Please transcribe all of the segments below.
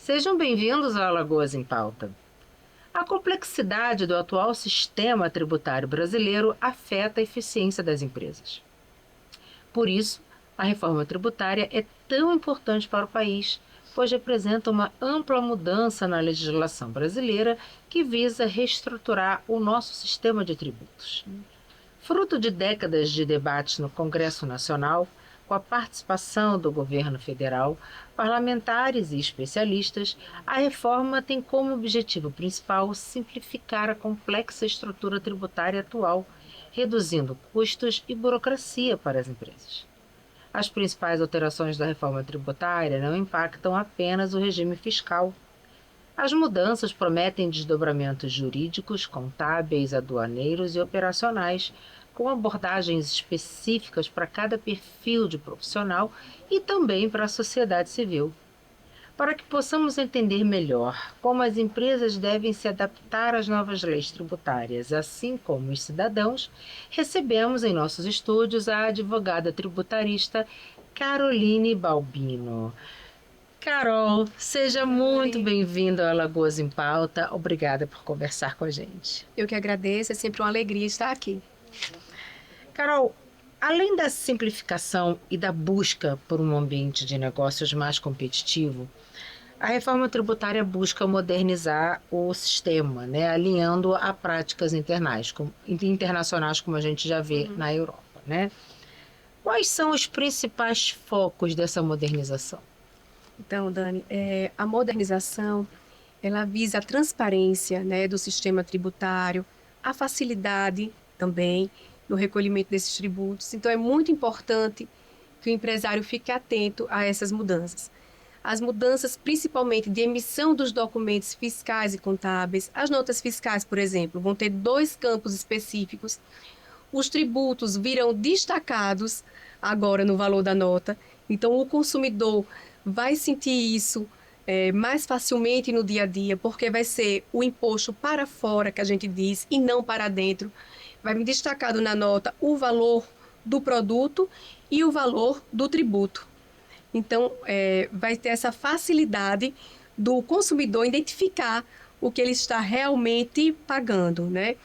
Sejam bem-vindos ao Alagoas em Pauta. A complexidade do atual sistema tributário brasileiro afeta a eficiência das empresas. Por isso, a reforma tributária é tão importante para o país, pois representa uma ampla mudança na legislação brasileira que visa reestruturar o nosso sistema de tributos. Fruto de décadas de debates no Congresso Nacional, com a participação do governo federal, parlamentares e especialistas, a reforma tem como objetivo principal simplificar a complexa estrutura tributária atual, reduzindo custos e burocracia para as empresas. As principais alterações da reforma tributária não impactam apenas o regime fiscal. As mudanças prometem desdobramentos jurídicos, contábeis, aduaneiros e operacionais, com abordagens específicas para cada perfil de profissional e também para a sociedade civil. Para que possamos entender melhor como as empresas devem se adaptar às novas leis tributárias, assim como os cidadãos, recebemos em nossos estúdios a advogada tributarista Caroline Balbino. Carol, seja muito bem-vinda ao Alagoas em Pauta. Obrigada por conversar com a gente. Eu que agradeço, é sempre uma alegria estar aqui. Carol, além da simplificação e da busca por um ambiente de negócios mais competitivo, a reforma tributária busca modernizar o sistema, né, alinhando a práticas internacionais, como a gente já vê na Europa, né? Quais são os principais focos dessa modernização? Então, Dani, a modernização, ela visa a transparência, né, do sistema tributário, a facilidade também no recolhimento desses tributos. Então, é muito importante que o empresário fique atento a essas mudanças. As mudanças, principalmente de emissão dos documentos fiscais e contábeis, as notas fiscais, por exemplo, vão ter 2 campos específicos. Os tributos virão destacados agora no valor da nota. Então, o consumidor vai sentir isso mais facilmente no dia a dia, porque vai ser o imposto para fora, que a gente diz, e não para dentro. Vai me destacado na nota o valor do produto e o valor do tributo. Então, vai ter essa facilidade do consumidor identificar o que ele está realmente pagando, né?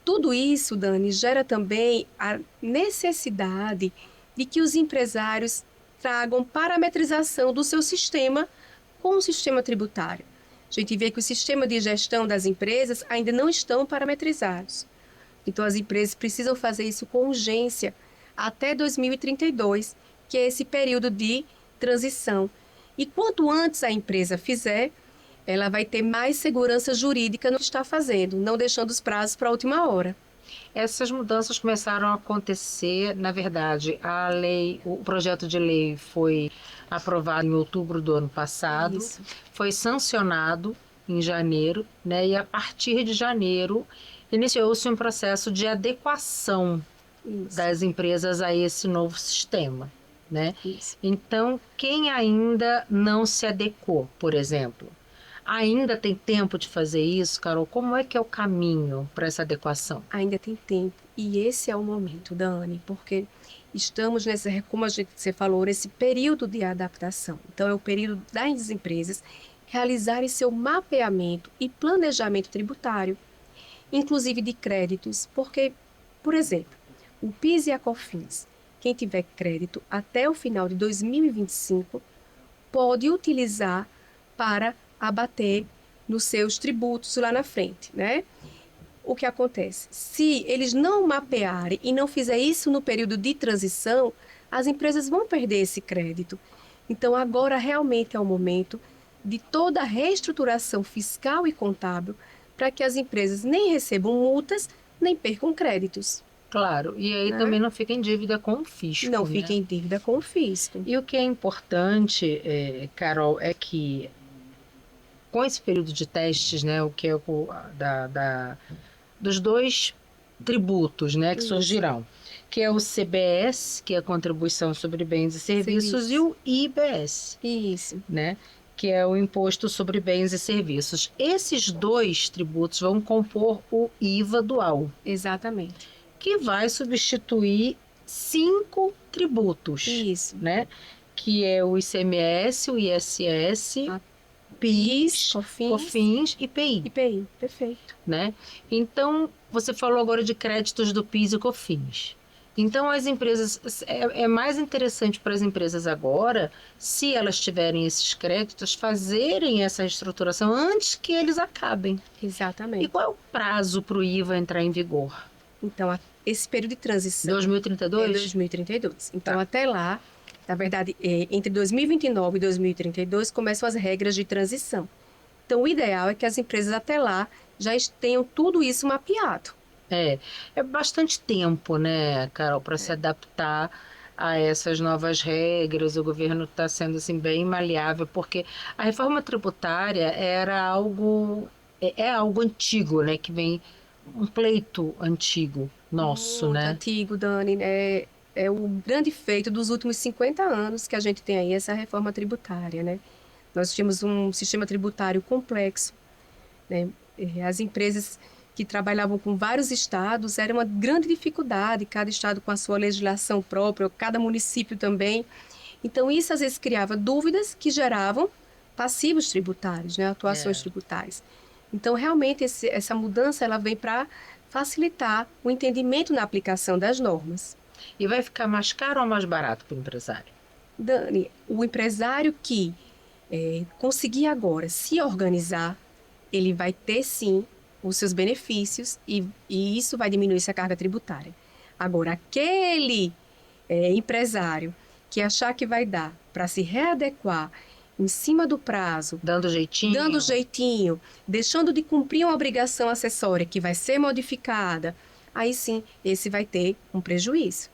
Tudo isso, Dani, gera também a necessidade de que os empresários tragam parametrização do seu sistema com o sistema tributário. A gente vê que o sistema de gestão das empresas ainda não estão parametrizados. Então, as empresas precisam fazer isso com urgência até 2032, que é esse período de transição. E quanto antes a empresa fizer, ela vai ter mais segurança jurídica no que está fazendo, não deixando os prazos para a última hora. Essas mudanças começaram a acontecer, na verdade, o projeto de lei foi aprovado em outubro do ano passado, foi sancionado em janeiro, né, e a partir de janeiro iniciou-se um processo de adequação das empresas a esse novo sistema, né? Então, quem ainda não se adequou, por exemplo, ainda tem tempo de fazer isso, Carol? Como é que é o caminho para essa adequação? Ainda tem tempo. E esse é o momento, Dani, porque estamos como você falou, nesse período de adaptação. Então, é o período das empresas realizarem seu mapeamento e planejamento tributário, inclusive de créditos, porque, por exemplo, o PIS e a COFINS, quem tiver crédito até o final de 2025, pode utilizar para abater nos seus tributos lá na frente, né? O que acontece? Se eles não mapearem e não fizer isso no período de transição, as empresas vão perder esse crédito. Então, agora realmente é o momento de toda a reestruturação fiscal e contábil para que as empresas nem recebam multas, nem percam créditos. Claro, e aí também não fica em dívida com o fisco. Não fica em dívida com o fisco. E o que é importante, Carol, é que com esse período de testes, né, o que é dos 2 tributos, né, que surgirão, que é o CBS, que é a Contribuição sobre Bens e Serviços, e o IBS, né, que é o Imposto sobre Bens e Serviços. Esses 2 tributos vão compor o IVA dual. Exatamente. Que vai substituir 5 tributos, né? Que é o ICMS, o ISS, PIS, COFINS, COFINS e PI, IPI, perfeito. né? Então, você falou agora de créditos do PIS e COFINS. Então, as empresas, é mais interessante para as empresas agora, se elas tiverem esses créditos, fazerem essa reestruturação antes que eles acabem. E Exatamente. qual é o prazo para o IVA entrar em vigor? Então, esse período de transição 2032? é 2032. Então, Tá. até lá, na verdade, entre 2029 e 2032 começam as regras de transição. Então, o ideal é que as empresas até lá já tenham tudo isso mapeado. É bastante tempo, né, Carol, para se adaptar a essas novas regras. O governo está sendo assim bem maleável, porque a reforma tributária era algo é algo antigo, né, que vem um pleito antigo nosso, Muito né? antigo, Dani, né? É o grande feito dos últimos 50 anos que a gente tem aí essa reforma tributária, né? Nós tínhamos um sistema tributário complexo, né? As empresas que trabalhavam com vários estados era uma grande dificuldade, cada estado com a sua legislação própria, cada município também. Então, isso às vezes criava dúvidas que geravam passivos tributários, né? Atuações É. tributárias. Então, realmente, essa mudança ela vem para facilitar o entendimento na aplicação das normas. E vai ficar mais caro ou mais barato para o empresário? Dani, o empresário que conseguir agora se organizar, ele vai ter sim os seus benefícios e isso vai diminuir essa carga tributária. Agora, aquele empresário que achar que vai dar para se readequar em cima do prazo, dando jeitinho, deixando de cumprir uma obrigação acessória que vai ser modificada, aí sim, esse vai ter um prejuízo.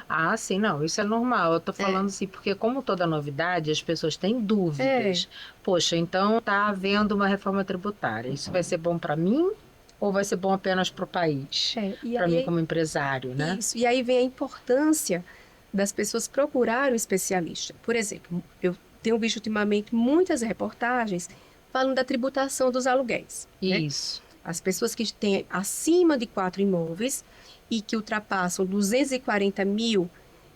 Ah, sim, não, isso é normal. Eu tô falando assim, porque como toda novidade, as pessoas têm dúvidas. Poxa, então tá havendo uma reforma tributária. Isso vai ser bom para mim ou vai ser bom apenas para o país? E Para mim aí, como empresário, né? isso. E aí vem a importância das pessoas procurarem um especialista. Por exemplo, eu tenho visto ultimamente muitas reportagens falando da tributação dos aluguéis, né? Isso. As pessoas que têm acima de 4 imóveis e que ultrapassam 240 mil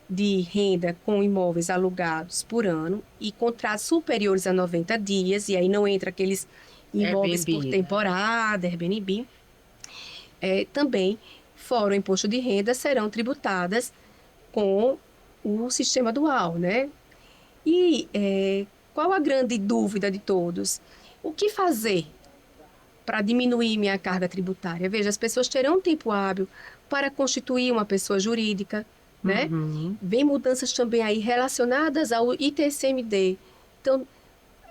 de renda com imóveis alugados por ano e contratos superiores a 90 dias, e aí não entra aqueles imóveis por Airbnb, né? temporada, Airbnb, também, fora o imposto de renda, serão tributadas com o sistema dual, né? E qual a grande dúvida de todos? O que fazer para diminuir minha carga tributária? Veja, as pessoas terão tempo hábil para constituir uma pessoa jurídica, né? Uhum. Vem mudanças também aí relacionadas ao ITCMD. Então,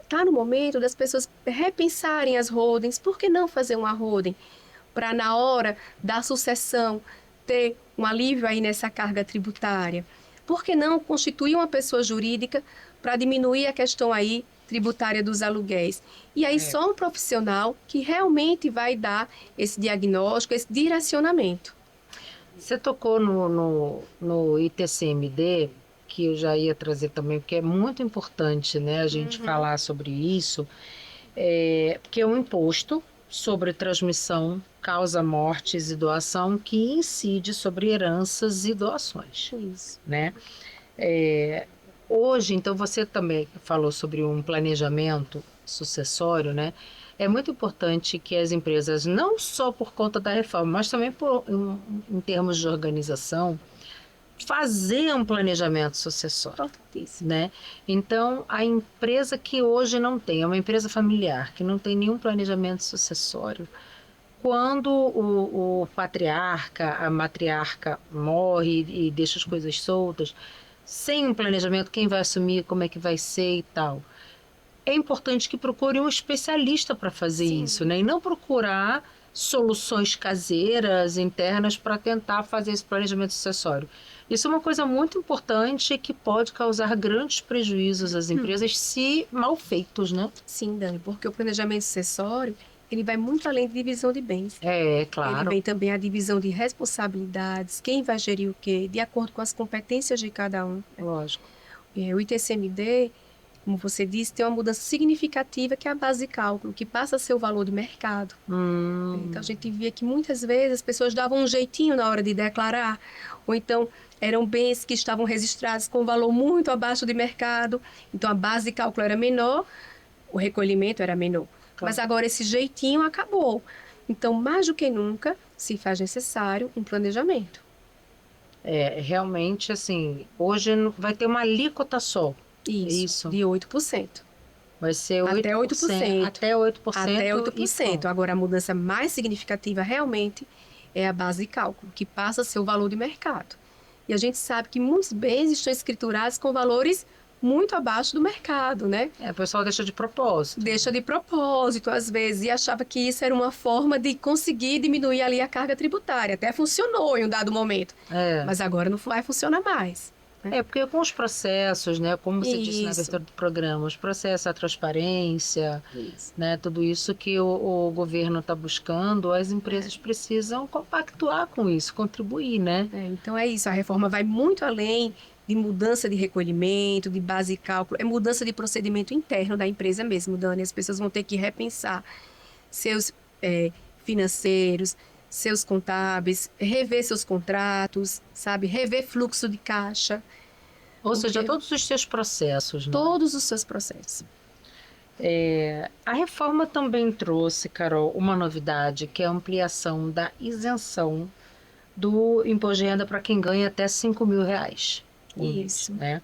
está no momento das pessoas repensarem as holdings. Por que não fazer uma holding? Para, na hora da sucessão, ter um alívio aí nessa carga tributária. Por que não constituir uma pessoa jurídica para diminuir a questão aí tributária dos aluguéis? E aí só um profissional que realmente vai dar esse diagnóstico, esse direcionamento. Você tocou no ITCMD, que eu já ia trazer também, porque é muito importante, né, a gente falar sobre isso, porque é um imposto sobre transmissão, causa mortes e doação que incide sobre heranças e doações, Isso. né? Hoje, então, você também falou sobre um planejamento sucessório, né? É muito importante que as empresas, não só por conta da reforma, mas também em termos de organização, fazer um planejamento sucessório, né? Então, a empresa que hoje não tem, é uma empresa familiar, que não tem nenhum planejamento sucessório, quando o patriarca, a matriarca morre e deixa as coisas soltas, sem um planejamento, quem vai assumir, como é que vai ser e tal. É importante que procure um especialista para fazer isso, né? E não procurar soluções caseiras, internas, para tentar fazer esse planejamento sucessório. Isso é uma coisa muito importante que pode causar grandes prejuízos às empresas se mal feitos, né? Sim, Dani, porque o planejamento sucessório, ele vai muito além de divisão de bens. Claro. Ele vem também a divisão de responsabilidades, quem vai gerir o quê, de acordo com as competências de cada um. Lógico. O ITCMD, como você disse, tem uma mudança significativa que é a base de cálculo, que passa a ser o valor de mercado. Então, a gente via que muitas vezes as pessoas davam um jeitinho na hora de declarar, ou então eram bens que estavam registrados com valor muito abaixo de mercado, então a base de cálculo era menor, o recolhimento era menor. Claro. Mas agora esse jeitinho acabou. Então, mais do que nunca, se faz necessário um planejamento. Realmente, assim, hoje vai ter uma alíquota só. Isso, de 8%. Vai ser Até 8%. Até 8%. Até 8%. Agora, a mudança mais significativa realmente é a base de cálculo, que passa a ser o valor de mercado. E a gente sabe que muitos bens estão escriturados com valores muito abaixo do mercado, né? O pessoal deixa de propósito. Deixa de propósito, às vezes, e achava que isso era uma forma de conseguir diminuir ali a carga tributária. Até funcionou em um dado momento, mas agora não vai funcionar mais. Porque com os processos, né, como você disse na Isso. abertura do programa, os processos, a transparência, Isso. né, tudo isso que o governo está buscando, as empresas precisam compactuar com isso, contribuir, né? Então é isso, a reforma vai muito além de mudança de recolhimento, de base de cálculo, é mudança de procedimento interno da empresa mesmo, Dani. As pessoas vão ter que repensar seus financeiros, seus contábeis, rever seus contratos, sabe? Rever fluxo de caixa. Ou seja, todos os seus processos. Né? Todos os seus processos. A reforma também trouxe, Carol, uma novidade, que é a ampliação da isenção do imposto de renda para quem ganha até R$ 5.000. Isso. Né?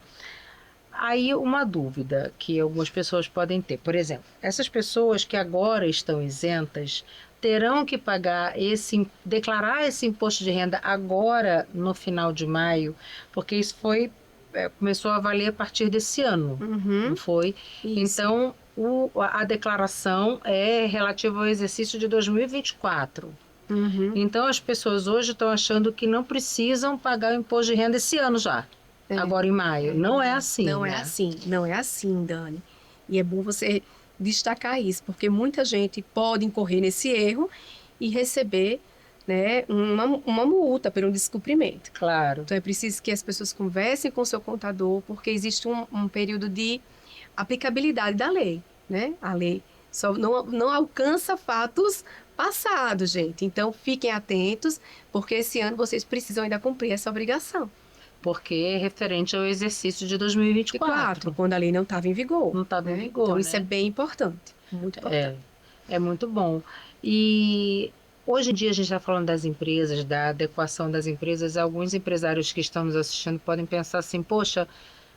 Aí uma dúvida que algumas pessoas podem ter. Por exemplo, essas pessoas que agora estão isentas terão que declarar esse imposto de renda agora no final de maio, porque isso começou a valer a partir desse ano, não foi? Isso. Então, a declaração é relativa ao exercício de 2024. Então, as pessoas hoje estão achando que não precisam pagar o imposto de renda esse ano já, agora em maio. Não é assim, Não né? é assim, não é assim, Dani. E é bom você destacar isso, porque muita gente pode incorrer nesse erro e receber, né, uma multa pelo descumprimento. Claro. Então, é preciso que as pessoas conversem com o seu contador, porque existe um período de aplicabilidade da lei, né? A lei só não alcança fatos passados, gente. Então, fiquem atentos, porque esse ano vocês precisam ainda cumprir essa obrigação. Porque é referente ao exercício de 2024. Quando a lei não estava em vigor. Não estava em vigor, Então, né? isso é bem importante. Muito importante. É muito bom. E hoje em dia a gente está falando das empresas, da adequação das empresas. Alguns empresários que estão nos assistindo podem pensar assim, poxa,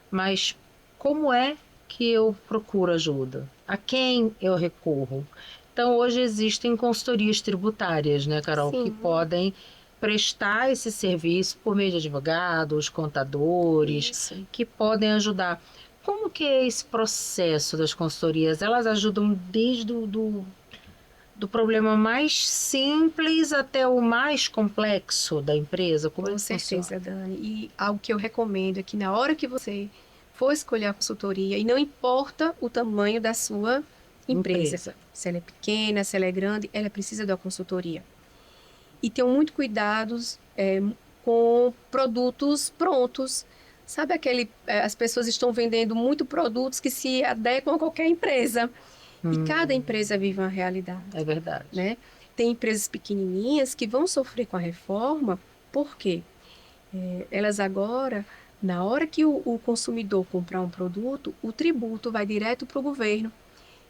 mas como é que eu procuro ajuda? A quem eu recorro? Então, hoje existem consultorias tributárias, né, Carol, Sim. que podem prestar esse serviço por meio de advogados, contadores, Isso. que podem ajudar. Como que é esse processo das consultorias? Elas ajudam desde do problema mais simples até o mais complexo da empresa? Como Com certeza, Dani. E algo que eu recomendo é que na hora que você for escolher a consultoria, e não importa o tamanho da sua empresa, se ela é pequena, se ela é grande, ela precisa da consultoria. E tenham muito cuidados com produtos prontos. Sabe as pessoas estão vendendo muito produtos que se adequam a qualquer empresa. E cada empresa vive uma realidade. É verdade. Né? Tem empresas pequenininhas que vão sofrer com a reforma, por quê? Elas agora, na hora que o consumidor comprar um produto, o tributo vai direto para o governo.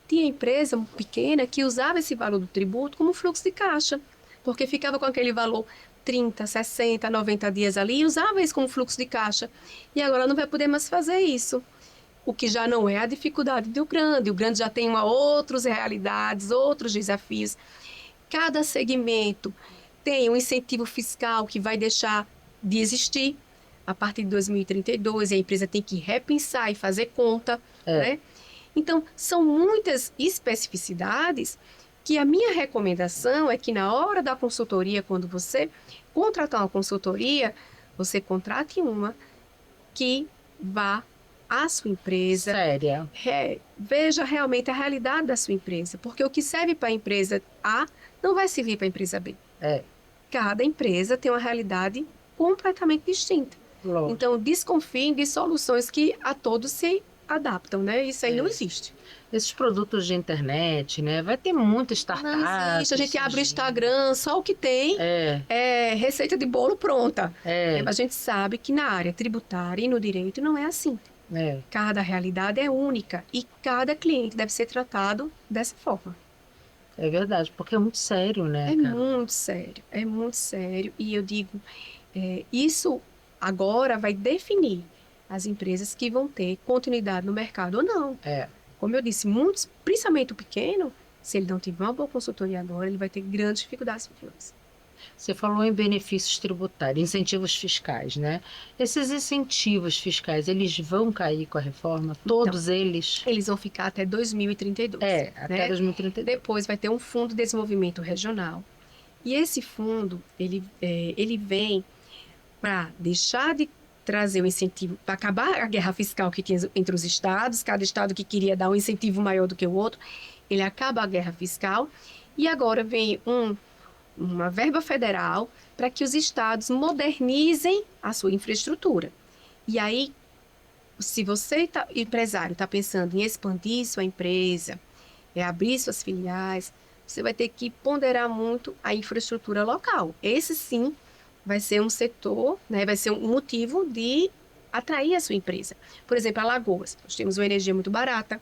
Tinha empresa pequena que usava esse valor do tributo como fluxo de caixa, porque ficava com aquele valor 30, 60, 90 dias ali e usava isso como fluxo de caixa. E agora não vai poder mais fazer isso. O que já não é a dificuldade do grande. O grande já tem outras realidades, outros desafios. Cada segmento tem um incentivo fiscal que vai deixar de existir a partir de 2032, e a empresa tem que repensar e fazer conta, né? Então, são muitas especificidades que a minha recomendação é que na hora da consultoria, quando você contratar uma consultoria, você contrate uma que vá à sua empresa. Séria. Veja realmente a realidade da sua empresa, porque o que serve para a empresa A não vai servir para a empresa B. Cada empresa tem uma realidade completamente distinta. Lógico. Então, desconfiem de soluções que a todos se adaptam, né? Isso aí não existe. Esses produtos de internet, né? Vai ter muita startup. Não existe. A gente abre o Instagram, só o que tem é receita de bolo pronta. A gente sabe que na área tributária e no direito não é assim. É, Cada realidade é única e cada cliente deve ser tratado dessa forma. é verdade, porque é muito sério, né, É Carol? muito sério, é muito sério. E eu digo, isso agora vai definir as empresas que vão ter continuidade no mercado ou não. É. Como eu disse, muitos, principalmente o pequeno, se ele não tiver uma boa consultoria agora, ele vai ter grandes dificuldades futuras. Você falou em benefícios tributários, incentivos fiscais, né? Esses incentivos fiscais, eles vão cair com a reforma? Então, Todos eles? eles vão ficar até 2032, É, até né? 2032. Depois vai ter um fundo de desenvolvimento regional. E esse fundo, ele vem para deixar de trazer o incentivo, para acabar a guerra fiscal que tinha entre os estados, cada estado que queria dar um incentivo maior do que o outro, ele acaba a guerra fiscal e agora vem uma verba federal para que os estados modernizem a sua infraestrutura. E aí, se você, empresário, está pensando em expandir sua empresa, abrir suas filiais, você vai ter que ponderar muito a infraestrutura local. Esse sim vai ser um setor, né, vai ser um motivo de atrair a sua empresa. Por exemplo, Alagoas, nós temos uma energia muito barata,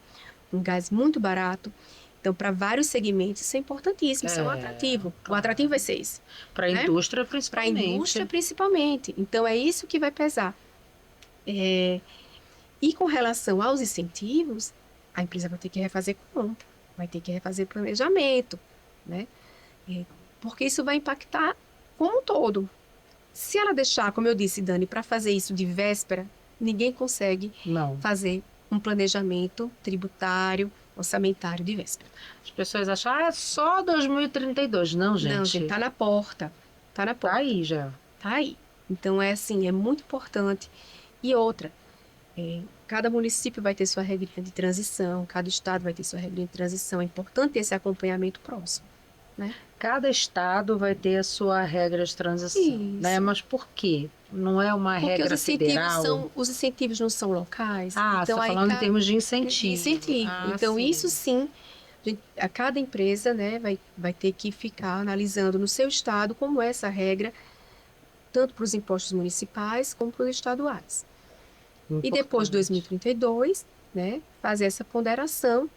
um gás muito barato. Então, para vários segmentos, isso é importantíssimo, isso é um É, atrativo. O claro. atrativo vai ser esse, Para a né? indústria, Para a indústria, principalmente. principalmente. Então, é isso que vai pesar. E com relação aos incentivos, a empresa vai ter que refazer conta, vai ter que refazer planejamento, né? É, porque isso vai impactar como um todo. Se ela deixar, como eu disse, Dani, para fazer isso de véspera, ninguém consegue Não. fazer um planejamento tributário, orçamentário de véspera. As pessoas acham, é só 2032. Não, Não, gente, gente. tá na porta. Tá na Tá porta. aí já. Tá aí. Então, é assim, é muito importante. E outra, cada município vai ter sua regrinha de transição, cada estado vai ter sua regrinha de transição. É importante ter esse acompanhamento próximo, né? Cada estado vai ter a sua regra de transição, né? Isso. Mas por quê? Não é uma Porque regra federal? os incentivos não são locais, Ah, você então está aí falando em termos de de incentivo. incentivo. Ah, Então sim. isso sim, a cada empresa, né, vai ter que ficar analisando no seu estado como é essa regra, tanto para os impostos municipais como para os estaduais. E depois de Importante. 2032, né, fazer essa ponderação,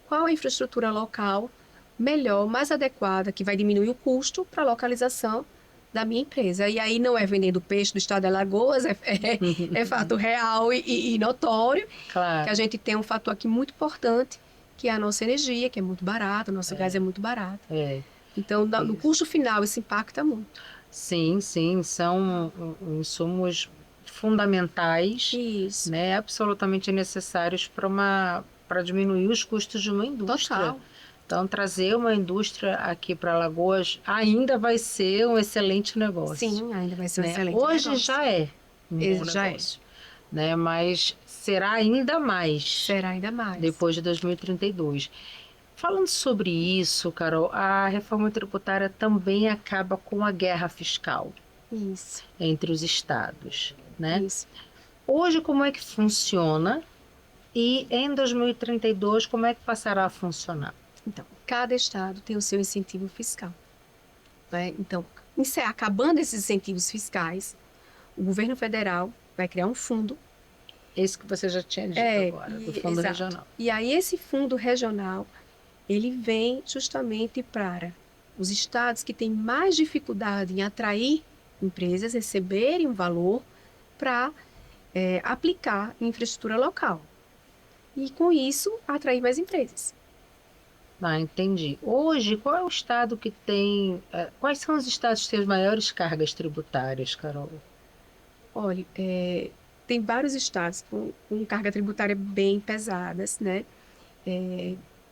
qual a infraestrutura local melhor, mais adequada, que vai diminuir o custo para a localização da minha empresa. E aí não é vendendo peixe do estado de Alagoas, é fato real e notório, que a Claro. gente tem um fator aqui muito importante, que é a nossa energia, que é muito barata, o nosso gás é muito barato. É, Então, no isso. custo final, isso impacta muito. Sim, sim, são insumos fundamentais, Isso, né, absolutamente necessários para diminuir os custos de uma indústria. total. Então, trazer uma indústria aqui para Alagoas ainda vai ser um excelente negócio, Sim, ainda vai ser um né? excelente Hoje negócio. já é um bom Já é. negócio, né? Mas será ainda mais Será ainda mais. depois de 2032. Falando sobre isso, Carol, a reforma tributária também acaba com a guerra fiscal Isso, entre os estados, né? isso. Hoje, como é que funciona? E em 2032, como é que passará a funcionar? Então, cada estado tem o seu incentivo fiscal, né? Então, acabando esses incentivos fiscais, o governo federal vai criar um fundo. Esse que você já tinha dito agora, do Fundo Exato. Regional. E aí esse fundo regional, ele vem justamente para os estados que têm mais dificuldade em atrair empresas, receberem um valor para aplicar em infraestrutura local. E com isso, atrair mais empresas. Ah, entendi. Hoje, qual é o estado que tem. Quais são os estados que têm as maiores cargas tributárias, Carol? Olha, tem vários estados com carga tributária bem pesadas, né?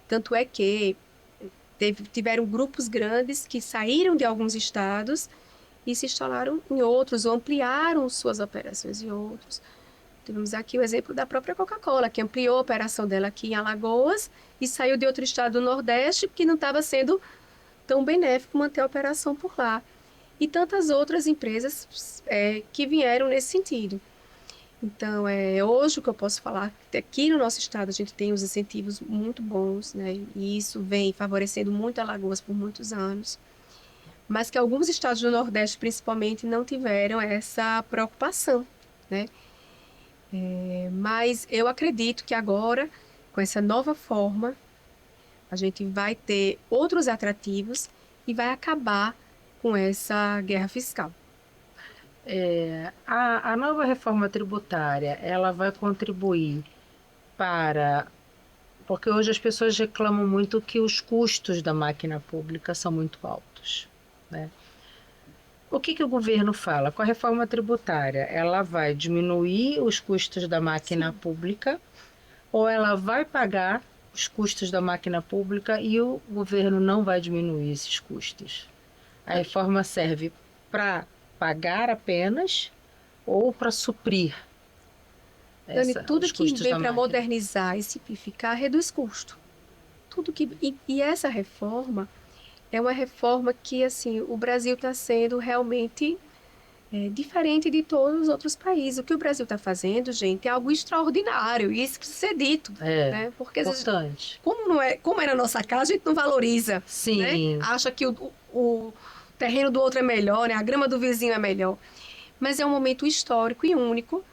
Tanto é que tiveram grupos grandes que saíram de alguns estados e se instalaram em outros, ou ampliaram suas operações em outros. Tivemos aqui o exemplo da própria Coca-Cola, que ampliou a operação dela aqui em Alagoas e saiu de outro estado do Nordeste, porque não estava sendo tão benéfico manter a operação por lá. E tantas outras empresas que vieram nesse sentido. Então, hoje o que eu posso falar, que aqui no nosso estado a gente tem os incentivos muito bons, né? E isso vem favorecendo muito Alagoas por muitos anos. Mas que alguns estados do Nordeste, principalmente, não tiveram essa preocupação, né? Mas eu acredito que agora, com essa nova forma, a gente vai ter outros atrativos e vai acabar com essa guerra fiscal. A nova reforma tributária, ela vai contribuir para... Porque hoje as pessoas reclamam muito que os custos da máquina pública são muito altos, né? O que o governo fala? Com a reforma tributária, ela vai diminuir os custos da máquina Sim. pública ou ela vai pagar os custos da máquina pública e o governo não vai diminuir esses custos? A reforma serve para pagar apenas ou para suprir Dani, tudo os que custos vem da para máquina? modernizar e simplificar reduz custo. E essa reforma é uma reforma que assim o Brasil está sendo realmente diferente de todos os outros países. O que o Brasil está fazendo, gente, é algo extraordinário e isso precisa ser dito, É né? Porque às vezes, importante. como não é, como é na nossa casa, a gente não valoriza, né? Sim, Acha que o terreno do outro é melhor, né? A grama do vizinho é melhor. Mas é um momento histórico e único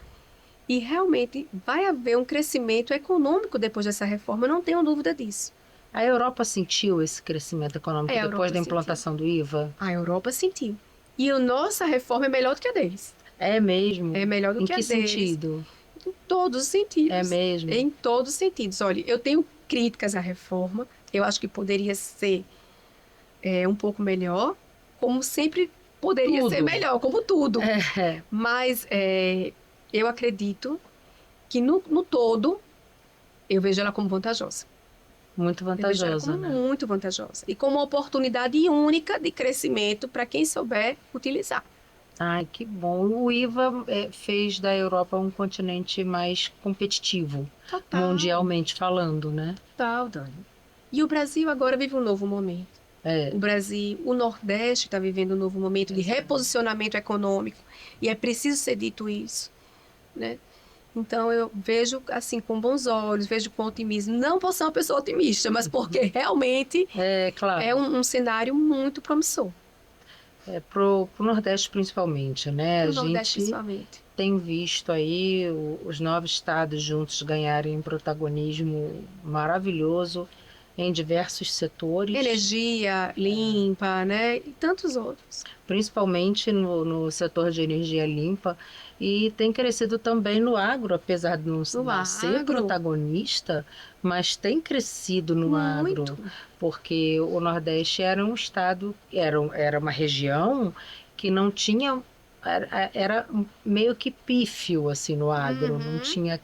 e realmente vai haver um crescimento econômico depois dessa reforma, eu não tenho dúvida disso. a Europa sentiu esse crescimento econômico É, a depois Europa da sentiu. implantação do IVA? A Europa sentiu. E a nossa reforma é melhor do que a deles. É É mesmo? melhor do Em que a que deles. sentido? Em todos os É sentidos. mesmo? Em todos os sentidos. Olha, eu tenho críticas à reforma. Eu acho que poderia ser um pouco melhor, como sempre poderia ser Tudo. melhor, como tudo. É, Mas eu acredito que no todo eu vejo ela como vantajosa. muito Eu vejo ela como vantajosa, né? muito vantajosa e como uma oportunidade única de crescimento para quem souber utilizar. Ai, que bom. O IVA fez da Europa um continente mais competitivo, Total, mundialmente falando, né? total, Dani. E o Brasil agora vive um novo momento. É, O Brasil, o Nordeste está vivendo um novo momento de exato. reposicionamento econômico e é preciso ser dito isso, né? Então eu vejo assim com bons olhos, vejo com otimismo. Não por ser uma pessoa otimista, mas porque realmente É, é claro. um cenário muito promissor Pro Nordeste principalmente, né? para A o Nordeste gente principalmente. tem visto aí os nove estados juntos ganharem um protagonismo maravilhoso em diversos setores, Energia limpa, né? E tantos outros. principalmente no setor de energia limpa, e tem crescido também no agro, apesar de No não ser agro, protagonista, mas tem crescido no agro, muito. porque o Nordeste era um estado, era uma região que não tinha. Era meio que pífio assim no agro, não Uhum. tinha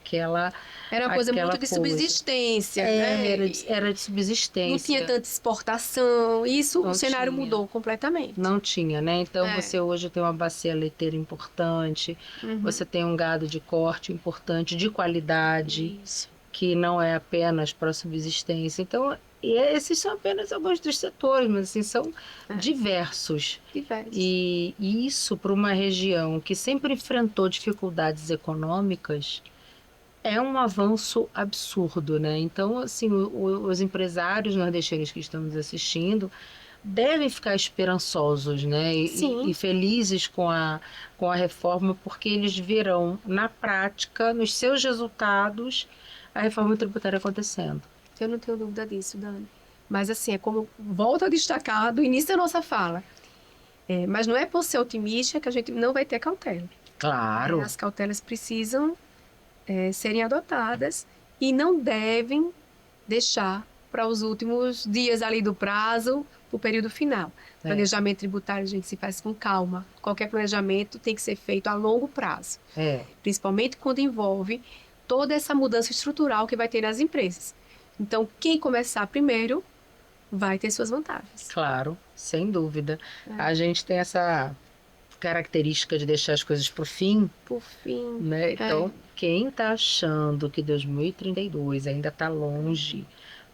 Era uma coisa aquela muito de coisa. subsistência, né? Era de Não tinha subsistência, tanta exportação. Isso, o não cenário tinha. mudou completamente. Não tinha, né? Então É. você hoje tem uma bacia leiteira importante, Uhum. você tem um gado de corte importante, de qualidade, Isso. que não é apenas para subsistência. Então, esses são apenas alguns dos setores, mas assim, são É. diversos. Diversos. E isso para uma região que sempre enfrentou dificuldades econômicas é um avanço absurdo, né? Então, assim, os empresários nordestinos que estão nos assistindo devem ficar esperançosos, né? E Sim, felizes com a reforma, porque eles verão na prática, nos seus resultados, a reforma tributária acontecendo. eu não tenho dúvida disso, Dani. Mas assim, é como volto a destacar do início da nossa fala. Mas não é por ser otimista que a gente não vai ter cautela. Claro, As cautelas precisam serem adotadas e não devem deixar para os últimos dias ali do prazo, o período final. é, Planejamento tributário a gente se faz com calma. Qualquer planejamento tem que ser feito a longo prazo, é, principalmente quando envolve toda essa mudança estrutural que vai ter nas empresas. Então, quem começar primeiro vai ter suas vantagens. claro, sem dúvida. É. A gente tem essa característica de deixar as coisas para o fim, Por fim, né? Então, quem está achando que 2032 ainda está longe,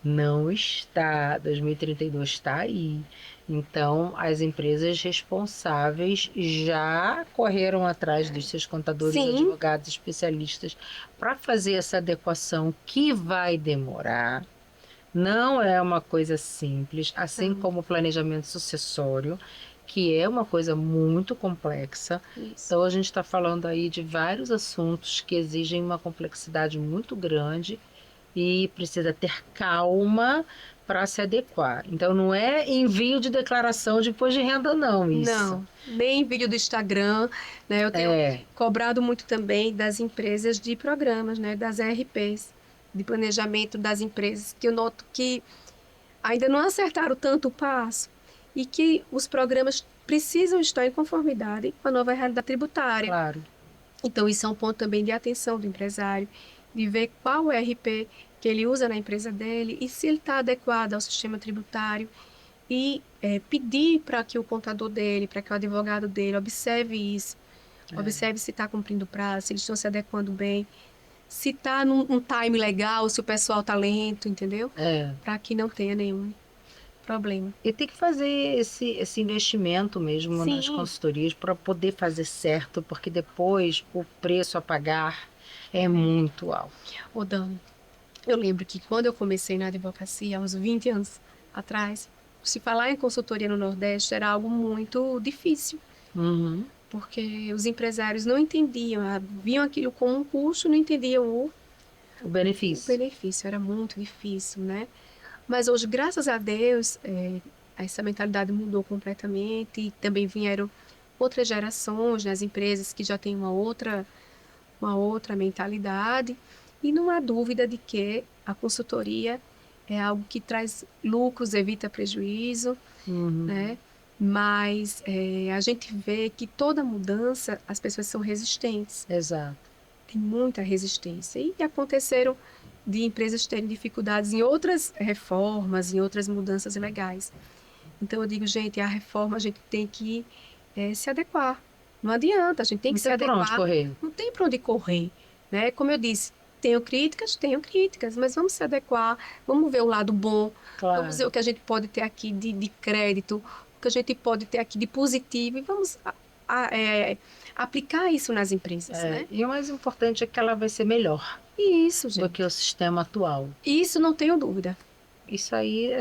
não está. 2032 está aí. Então, as empresas responsáveis já correram atrás dos seus contadores, sim, advogados, especialistas para fazer essa adequação que vai demorar. Não é uma coisa simples, assim não, como o planejamento sucessório, que é uma coisa muito complexa. Isso. Então, a gente está falando aí de vários assuntos que exigem uma complexidade muito grande e precisa ter calma para se adequar. Então, não é envio de declaração de imposto de renda, não, isso. Não, nem vídeo do Instagram, né? Eu tenho É, cobrado muito também das empresas de programas, né? Das ERPs, de planejamento das empresas, que eu noto que ainda não acertaram tanto o passo e que os programas precisam estar em conformidade com a nova realidade tributária. claro. Então, isso é um ponto também de atenção do empresário, de ver qual o ERP que ele usa na empresa dele e se ele está adequado ao sistema tributário e pedir para que o contador dele, para que o advogado dele observe isso, observe se está cumprindo o prazo, se eles estão se adequando bem, se está num time legal, se o pessoal está lento, entendeu? É. Para que não tenha nenhum problema. E tem que fazer esse investimento mesmo nas Sim. consultorias para poder fazer certo, porque depois o preço a pagar é muito alto. Ô, Dani, eu lembro que quando eu comecei na advocacia, há uns 20 anos atrás, se falar em consultoria no Nordeste era algo muito difícil, Uhum. porque os empresários não entendiam, viam aquilo como um custo, não entendiam O o benefício. benefício, era muito difícil, né? Mas hoje, graças a Deus, essa mentalidade mudou completamente e também vieram outras gerações nas empresas que já têm uma outra mentalidade. E não há dúvida de que a consultoria é algo que traz lucros, evita prejuízo, Uhum. né? Mas a gente vê que toda mudança, as pessoas são resistentes. Exato. Tem muita resistência. E aconteceram de empresas terem dificuldades em outras reformas, em outras mudanças legais. Então eu digo, gente, a reforma a gente tem que se adequar. Não adianta, a gente tem que Não se tem por onde adequar. correr. Não tem para onde correr, né? Como eu disse, tenho críticas, mas vamos se adequar, vamos ver o lado bom, Claro. vamos ver o que a gente pode ter aqui de crédito, o que a gente pode ter aqui de positivo e vamos aplicar isso nas empresas, né? E o mais importante é que ela vai ser melhor Isso, do gente. que o sistema atual. Isso não tenho dúvida. Isso aí,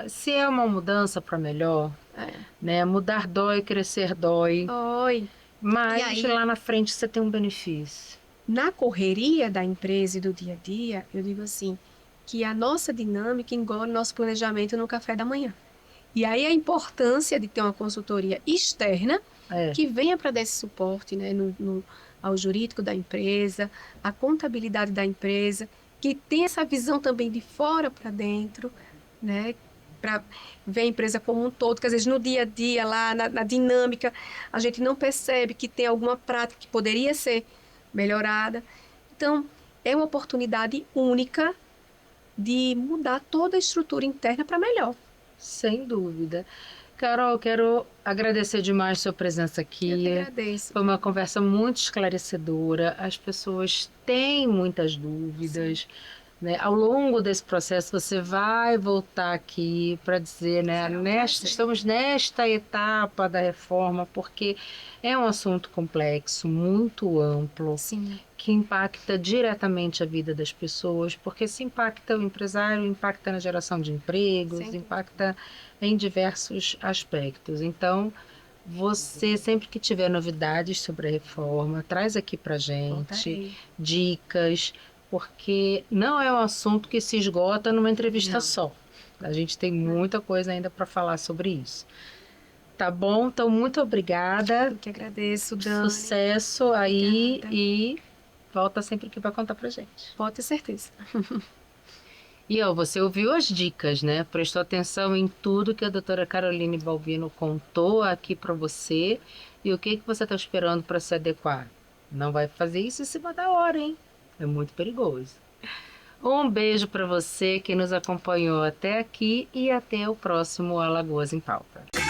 se é uma mudança para melhor, né? Mudar dói, crescer dói, Oi. mas E aí? lá na frente você tem um benefício. Na correria da empresa e do dia a dia, eu digo assim, que a nossa dinâmica engole nosso planejamento no café da manhã. E aí a importância de ter uma consultoria externa que venha para dar esse suporte, né, ao jurídico da empresa, à contabilidade da empresa, que tenha essa visão também de fora para dentro, né, para ver a empresa como um todo, que às vezes no dia a dia, lá na dinâmica, a gente não percebe que tem alguma prática que poderia ser melhorada. Então, é uma oportunidade única de mudar toda a estrutura interna para melhor. Sem dúvida. Carol, quero agradecer demais sua presença aqui. Eu que agradeço. Foi uma conversa muito esclarecedora. As pessoas têm muitas dúvidas, né? Ao longo desse processo, você vai voltar aqui para dizer, né? Estamos nesta etapa da reforma, porque é um assunto complexo, muito amplo. Sim. Que impacta diretamente a vida das pessoas, porque se impacta o empresário, impacta na geração de empregos, Sim. impacta em diversos aspectos. Então, você, sempre que tiver novidades sobre a reforma, traz aqui para gente Voltarei. dicas, porque não é um assunto que se esgota numa entrevista Não. só. A gente tem muita coisa ainda para falar sobre isso. Tá bom? Então, muito obrigada. Eu que agradeço, Dani. Sucesso aí. Obrigada. E volta sempre que vai contar pra gente. Pode ter certeza. E ó, você ouviu as dicas, né? Prestou atenção em tudo que a doutora Caroline Balbino contou aqui pra você. E o que você tá esperando para se adequar? Não vai fazer isso em cima da hora, hein? É muito perigoso. Um beijo para você que nos acompanhou até aqui e até o próximo Alagoas em Pauta.